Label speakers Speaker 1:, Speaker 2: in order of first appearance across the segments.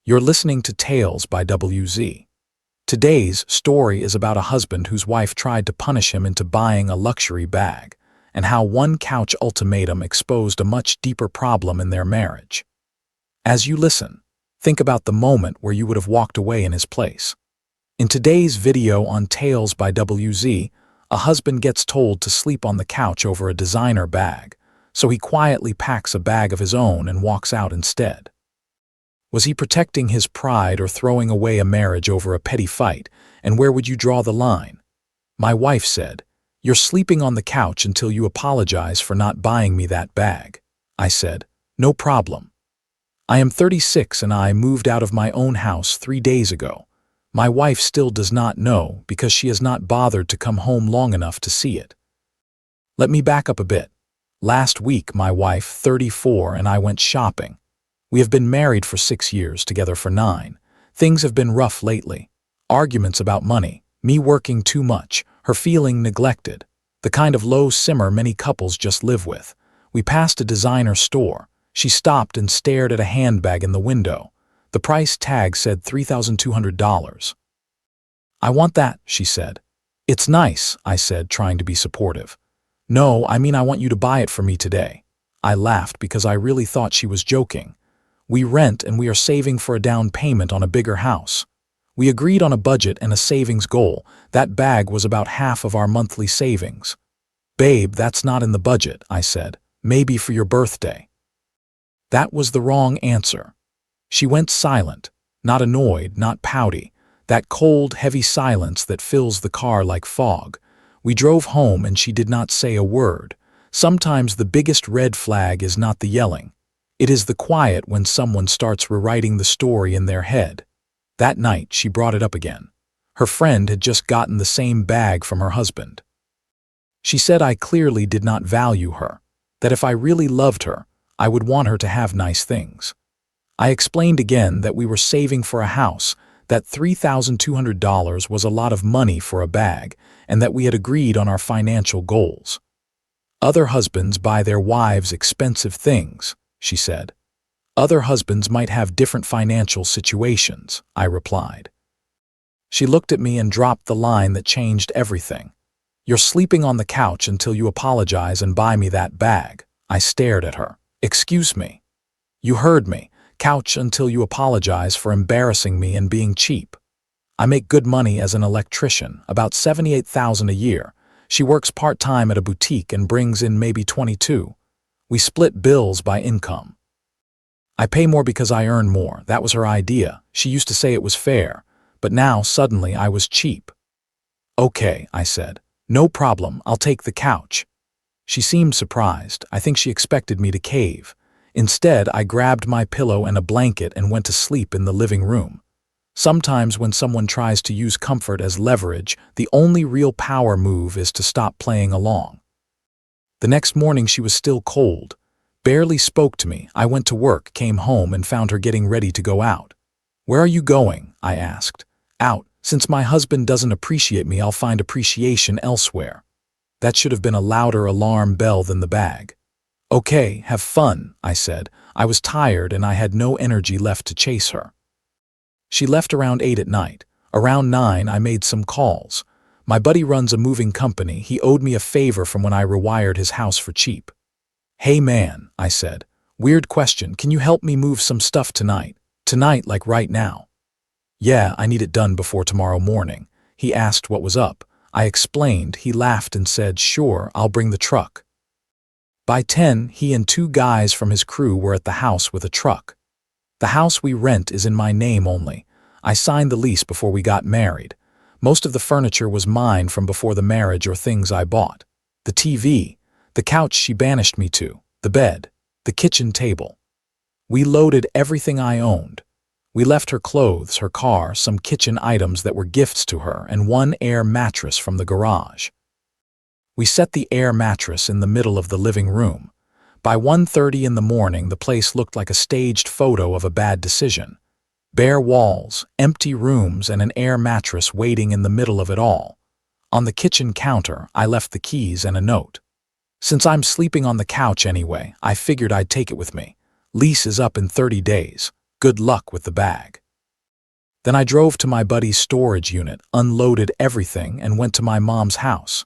Speaker 1: You're listening to Tales by WZ. Today's story is about a husband whose wife tried to punish him into buying a luxury bag, and how one couch ultimatum exposed a much deeper problem in their marriage. As you listen, think about the moment where you would have walked away in his place. In today's video on Tales by WZ, a husband gets told to sleep on the couch over a designer bag, so he quietly packs a bag of his own and walks out instead. Was he protecting his pride or throwing away a marriage over a petty fight, and where would you draw the line? My wife said, "You're sleeping on the couch until you apologize for not buying me that bag." I said, "No problem. I am 36 and I moved out of my own house 3 days ago. My wife still does not know because she has not bothered to come home long enough to see it." Let me back up a bit. Last week, my wife, 34, and I went shopping. We have been married for 6 years, together for 9. Things have been rough lately. Arguments about money, me working too much, her feeling neglected, the kind of low simmer many couples just live with. We passed a designer store. She stopped and stared at a handbag in the window. The price tag said $3,200. "I want that," she said. "It's nice," I said, trying to be supportive. "No, I mean I want you to buy it for me today." I laughed because I really thought she was joking. We rent and we are saving for a down payment on a bigger house. We agreed on a budget and a savings goal. That bag was about half of our monthly savings. "Babe, that's not in the budget," I said. "Maybe for your birthday." That was the wrong answer. She went silent, not annoyed, not pouty. That cold, heavy silence that fills the car like fog. We drove home and she did not say a word. Sometimes the biggest red flag is not the yelling. It is the quiet when someone starts rewriting the story in their head. That night, she brought it up again. Her friend had just gotten the same bag from her husband. She said I clearly did not value her, that if I really loved her, I would want her to have nice things. I explained again that we were saving for a house, that $3,200 was a lot of money for a bag, and that we had agreed on our financial goals. "Other husbands buy their wives expensive things," she said. "Other husbands might have different financial situations," I replied. She looked at me and dropped the line that changed everything. "You're sleeping on the couch until you apologize and buy me that bag." I stared at her. "Excuse me." "You heard me. Couch until you apologize for embarrassing me and being cheap. I make good money as an electrician, about $78,000 a year. She works part-time at a boutique and brings in maybe 22. We split bills by income. I pay more because I earn more. That was her idea. She used to say it was fair, but now suddenly I was cheap." "Okay," I said. "No problem, I'll take the couch." She seemed surprised. I think she expected me to cave. Instead, I grabbed my pillow and a blanket and went to sleep in the living room. Sometimes when someone tries to use comfort as leverage, the only real power move is to stop playing along. The next morning she was still cold, barely spoke to me. I went to work, came home, and found her getting ready to go out. "Where are you going?" I asked. "Out. Since my husband doesn't appreciate me, I'll find appreciation elsewhere." That should have been a louder alarm bell than the bag. "Okay, have fun," I said. I was tired and I had no energy left to chase her. She left around 8 at night. Around 9, I made some calls. My buddy runs a moving company. He owed me a favor from when I rewired his house for cheap. "Hey man," I said. "Weird question. Can you help me move some stuff tonight? Tonight, like right now?" "Yeah, I need it done before tomorrow morning." He asked what was up. I explained. He laughed and said, "Sure, I'll bring the truck." By 10, he and 2 guys from his crew were at the house with a truck. The house we rent is in my name only. I signed the lease before we got married. Most of the furniture was mine from before the marriage or things I bought. The TV, the couch she banished me to, the bed, the kitchen table. We loaded everything I owned. We left her clothes, her car, some kitchen items that were gifts to her, and one air mattress from the garage. We set the air mattress in the middle of the living room. By 1:30 in the morning, the place looked like a staged photo of a bad decision. Bare walls, empty rooms, and an air mattress waiting in the middle of it all. On the kitchen counter, I left the keys and a note. "Since I'm sleeping on the couch anyway, I figured I'd take it with me. Lease is up in 30 days. Good luck with the bag. Then I drove to my buddy's storage unit, unloaded everything, and went to my mom's house.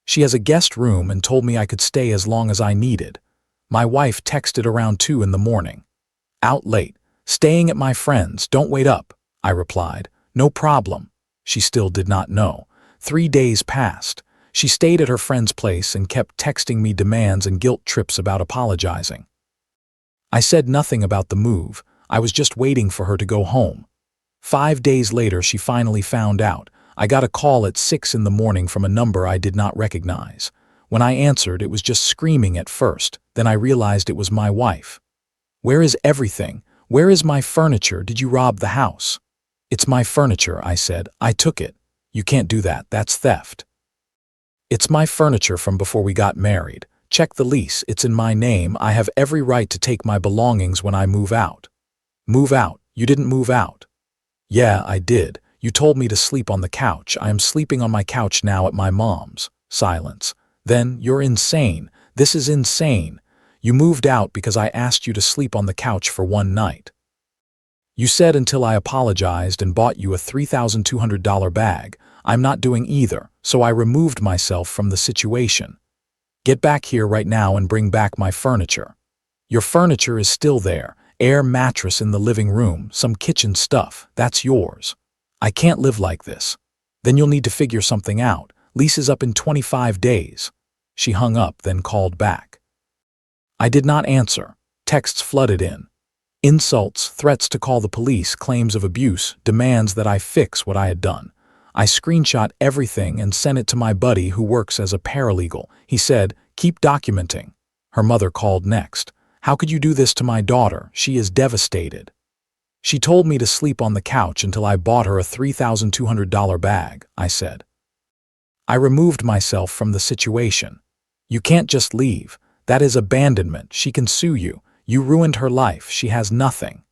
Speaker 1: She has a guest room and told me I could stay as long as I needed. My wife texted around 2 in the morning. Out late. Staying at my friend's, don't wait up. I replied. No problem. She still did not know. 3 days passed. She stayed at her friend's place and kept texting me demands and guilt trips about apologizing. I said nothing about the move. I was just waiting for her to go home. 5 days later, she finally found out. I got a call at 6 in the morning from a number I did not recognize. When I answered, it was just screaming at first. Then I realized it was my wife. Where is everything? Where is my furniture? Did you rob the house? It's my furniture, I said. I took it. You can't do that. That's theft. It's my furniture from before we got married. Check the lease. It's in my name. I have every right to take my belongings when I move out. Move out? You didn't move out. Yeah, I did. You told me to sleep on the couch. I am sleeping on my couch now at my mom's. Silence. Then, you're insane. This is insane. You moved out because I asked you to sleep on the couch for one night. You said until I apologized and bought you a $3,200 bag. I'm not doing either, so I removed myself from the situation. Get back here right now and bring back my furniture. Your furniture is still there. Air mattress in the living room, some kitchen stuff. That's yours. I can't live like this. Then you'll need to figure something out. Lease is up in 25 days. She hung up, then called back. I did not answer. Texts flooded in. Insults, threats to call the police, claims of abuse, demands that I fix what I had done. I screenshot everything and sent it to my buddy who works as a paralegal. He said, "Keep documenting." Her mother called next. "How could you do this to my daughter? She is devastated." She told me to sleep on the couch until I bought her a $3,200 bag, I said. I removed myself from the situation. You can't just leave. That is abandonment. She can sue you. You ruined her life. She has nothing.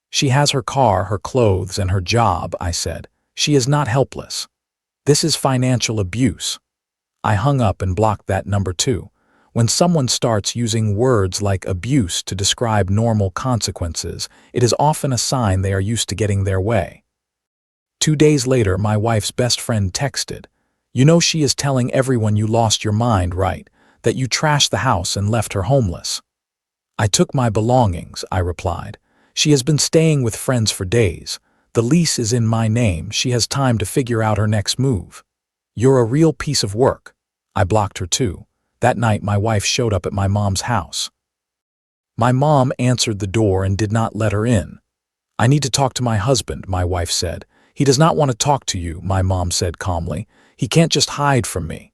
Speaker 1: She has her car, her clothes, and her job, I said. She is not helpless. This is financial abuse. I hung up and blocked that number too. When someone starts using words like abuse to describe normal consequences, it is often a sign they are used to getting their way. 2 days later, my wife's best friend texted, "You know she is telling everyone you lost your mind, right? That you trashed the house and left her homeless." I took my belongings, I replied. She has been staying with friends for days. The lease is in my name. She has time to figure out her next move. You're a real piece of work. I blocked her too. That night, my wife showed up at my mom's house. My mom answered the door and did not let her in. "I need to talk to my husband," my wife said. "He does not want to talk to you," my mom said calmly. "He can't just hide from me."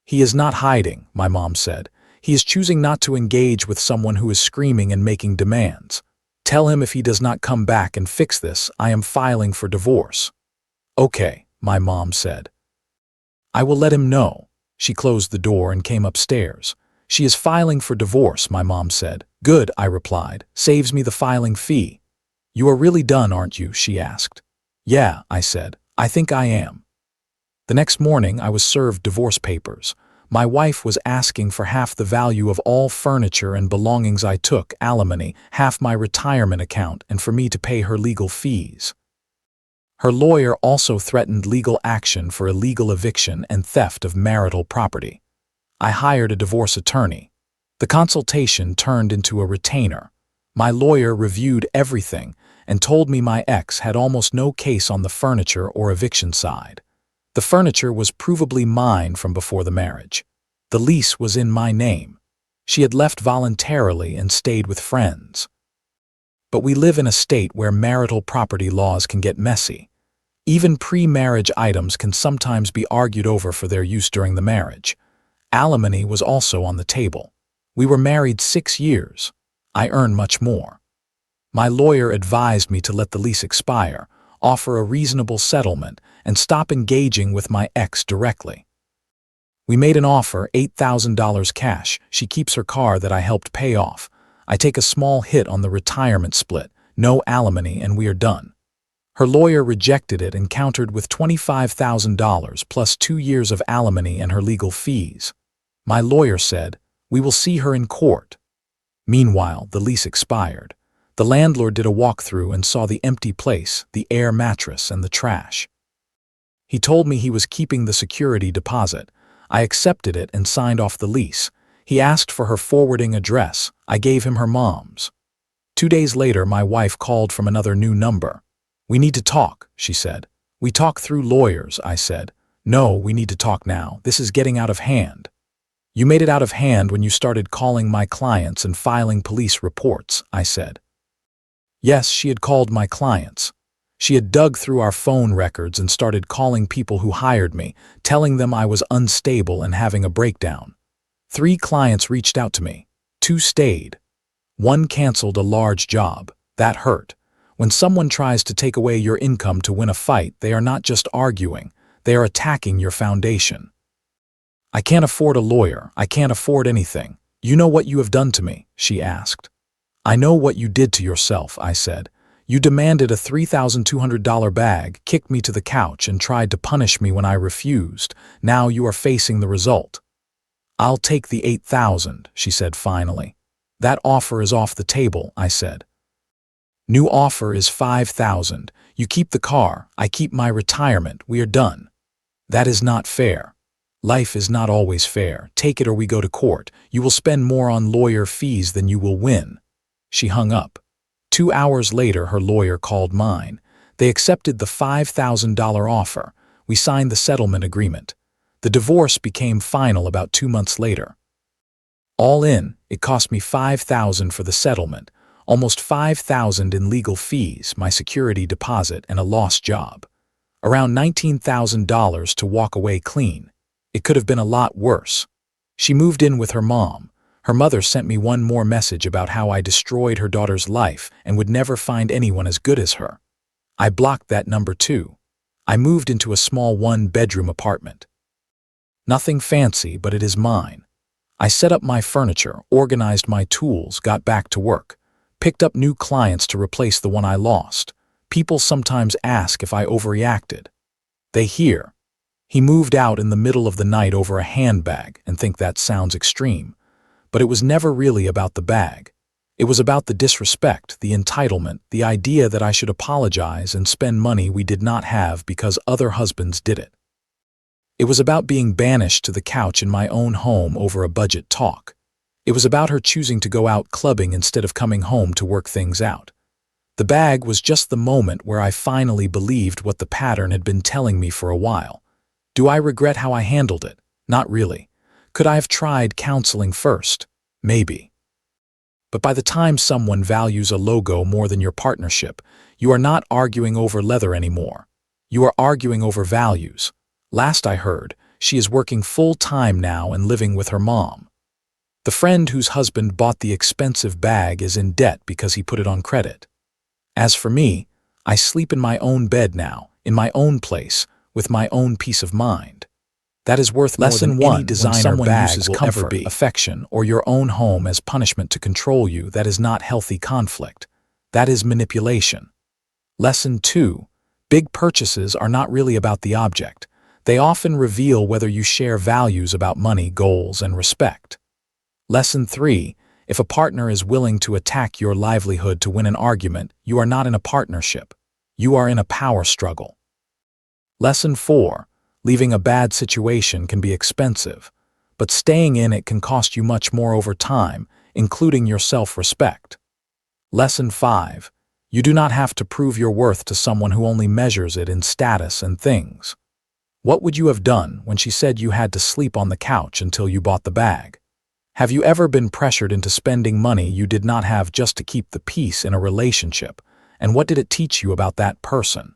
Speaker 1: "He is not hiding," my mom said. "He is choosing not to engage with someone who is screaming and making demands. Tell him if he does not come back and fix this, I am filing for divorce." "Okay," my mom said. "I will let him know." She closed the door and came upstairs. "She is filing for divorce," my mom said. "Good," I replied. "Saves me the filing fee." "You are really done, aren't you?" she asked. "Yeah," I said. "I think I am." The next morning, I was served divorce papers. My wife was asking for half the value of all furniture and belongings I took, alimony, half my retirement account, and for me to pay her legal fees. Her lawyer also threatened legal action for illegal eviction and theft of marital property. I hired a divorce attorney. The consultation turned into a retainer. My lawyer reviewed everything and told me my ex had almost no case on the furniture or eviction side. The furniture was provably mine from before the marriage. The lease was in my name. She had left voluntarily and stayed with friends. But we live in a state where marital property laws can get messy. Even pre-marriage items can sometimes be argued over for their use during the marriage. Alimony was also on the table. We were married 6 years. I earn much more. My lawyer advised me to let the lease expire, offer a reasonable settlement, and stop engaging with my ex directly. We made an offer, $8,000 cash. She keeps her car that I helped pay off. I take a small hit on the retirement split, no alimony, and we are done. Her lawyer rejected it and countered with $25,000 plus 2 years of alimony and her legal fees. My lawyer said, "We will see her in court." Meanwhile, the lease expired. The landlord did a walkthrough and saw the empty place, the air mattress, and the trash. He told me he was keeping the security deposit. I accepted it and signed off the lease. He asked for her forwarding address. I gave him her mom's. 2 days later, my wife called from another new number. "We need to talk," she said. "We talk through lawyers," I said. "No, we need to talk now. This is getting out of hand." "You made it out of hand when you started calling my clients and filing police reports," I said. Yes, she had called my clients. She had dug through our phone records and started calling people who hired me, telling them I was unstable and having a breakdown. 3 clients reached out to me. 2 stayed. 1 canceled a large job. That hurt. When someone tries to take away your income to win a fight, they are not just arguing, they are attacking your foundation. "I can't afford a lawyer. I can't afford anything. You know what you have done to me?" she asked. "I know what you did to yourself," I said. "You demanded a $3,200 bag, kicked me to the couch, and tried to punish me when I refused. Now you are facing the result." "I'll take the $8,000, she said finally. "That offer is off the table," I said. "New offer is $5,000. You keep the car, I keep my retirement, we are done." "That is not fair." "Life is not always fair. Take it or we go to court. You will spend more on lawyer fees than you will win." She hung up. 2 hours later, her lawyer called mine. They accepted the $5,000 offer. We signed the settlement agreement. The divorce became final about 2 months later. All in, it cost me $5,000 for the settlement, almost $5,000 in legal fees, my security deposit, and a lost job. Around $19,000 to walk away clean. It could have been a lot worse. She moved in with her mom. Her mother sent me one more message about how I destroyed her daughter's life and would never find anyone as good as her. I blocked that number too. I moved into a small 1-bedroom apartment. Nothing fancy, but it is mine. I set up my furniture, organized my tools, got back to work, picked up new clients to replace the one I lost. People sometimes ask if I overreacted. They hear, "He moved out in the middle of the night over a handbag," and think that sounds extreme. But it was never really about the bag. It was about the disrespect, the entitlement, the idea that I should apologize and spend money we did not have because other husbands did it. It was about being banished to the couch in my own home over a budget talk. It was about her choosing to go out clubbing instead of coming home to work things out. The bag was just the moment where I finally believed what the pattern had been telling me for a while. Do I regret how I handled it? Not really. Could I have tried counseling first? Maybe. But by the time someone values a logo more than your partnership, you are not arguing over leather anymore. You are arguing over values. Last I heard, she is working full-time now and living with her mom. The friend whose husband bought the expensive bag is in debt because he put it on credit. As for me, I sleep in my own bed now, in my own place, with my own peace of mind. That is worth more than any designer bag will ever be. Affection or your own home as punishment to control you, that is not healthy conflict. That is manipulation. Lesson 2. Big purchases are not really about the object. They often reveal whether you share values about money, goals, and respect. Lesson 3. If a partner is willing to attack your livelihood to win an argument, you are not in a partnership. You are in a power struggle. Lesson 4. Leaving a bad situation can be expensive, but staying in it can cost you much more over time, including your self-respect. Lesson 5. You do not have to prove your worth to someone who only measures it in status and things. What would you have done when she said you had to sleep on the couch until you bought the bag? Have you ever been pressured into spending money you did not have just to keep the peace in a relationship? And what did it teach you about that person?